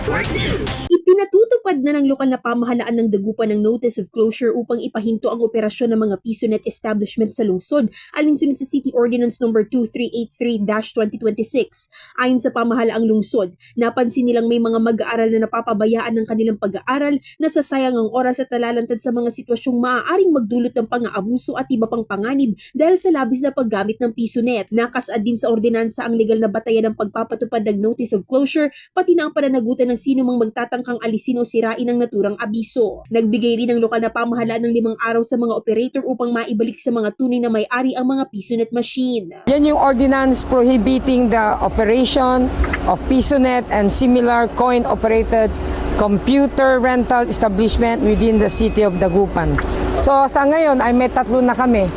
Ipinatutupad na ng lokal na pamahalaan ng Dagupan ng Notice of Closure upang ipahinto ang operasyon ng mga PisoNet establishment sa lungsod alinsunod sa City Ordinance No. 2383-2026. Ayon sa pamahalaang lungsod, napansin nilang may mga mag-aaral na napapabayaan ng kanilang pag-aaral, nasasayang ang oras at nalalantad sa mga sitwasyong maaaring magdulot ng pang-aabuso at iba pang panganib dahil sa labis na paggamit ng PisoNet. Nakasaad din sa ordinansa ang legal na batayan ng pagpapatupad ng Notice of Closure, pati na ang pananagutan ng sino mang magtatangkang alisin o sirain ang naturang abiso. Nagbigay rin ang lokal na pamahalaan ng 5 araw sa mga operator upang maibalik sa mga tunay na may-ari ang mga PisoNet machine. Yan yung ordinance prohibiting the operation of PisoNet and similar coin-operated computer rental establishment within the city of Dagupan. So sa ngayon ay may 3 na kami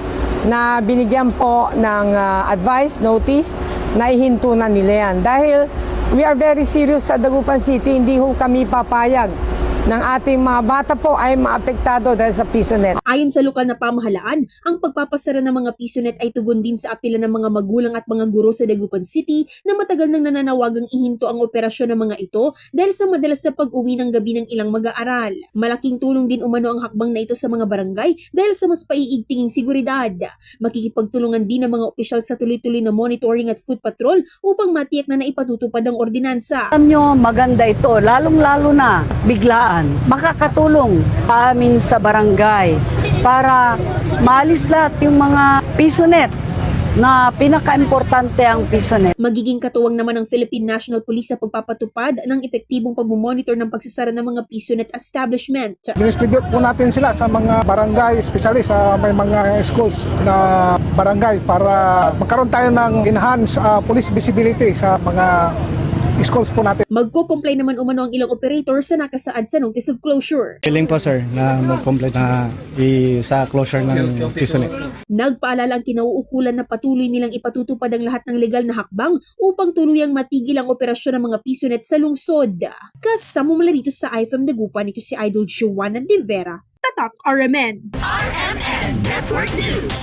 na binigyan po ng advice, notice, na ihinto na nila yan. Dahil we are very serious sa Dagupan City, hindi ho kami papayag ng ating mga bata po ay maapektado dahil sa PisoNet. Ayon sa lokal na pamahalaan, ang pagpapasara ng mga PisoNet ay tugon din sa apela ng mga magulang at mga guro sa Dagupan City na matagal nang nananawagang ihinto ang operasyon ng mga ito dahil sa madalas na pag-uwi ng gabi ng ilang mag-aaral. Malaking tulong din umano ang hakbang na ito sa mga barangay dahil sa mas paiigtinging seguridad. Makikipagtulungan din ng mga opisyal sa tuloy-tuloy na monitoring at foot patrol upang matiyak na naipatutupad ang ordinansa. Alam nyo, maganda ito, lalong-lalo na biglaan. Makakatulong sa amin sa barangay para maalis lahat yung mga PisoNet na pinaka-importante ang PisoNet. Magiging katuwang naman ng Philippine National Police sa pagpapatupad ng epektibong pagmumonitor ng pagsasara ng mga PisoNet establishment. Distribute po natin sila sa mga barangay, especially sa may mga schools na barangay para magkaroon tayo ng enhanced police visibility sa mga schools po natin. Magko-comply naman umano ang ilang operators sa nakasaad sa Notice of Closure. Willing po sir na mag-comply na sa closure ng PisoNet. Nagpaalala ang kinauukulan na patuloy nilang ipatutupad ang lahat ng legal na hakbang upang tuluyang matigil ang operasyon ng mga PisoNet sa lungsod. Kasama mula rito sa IFM Dagupan, ito si Idol Joanna De Vera, Tatak RMN. RMN Network News.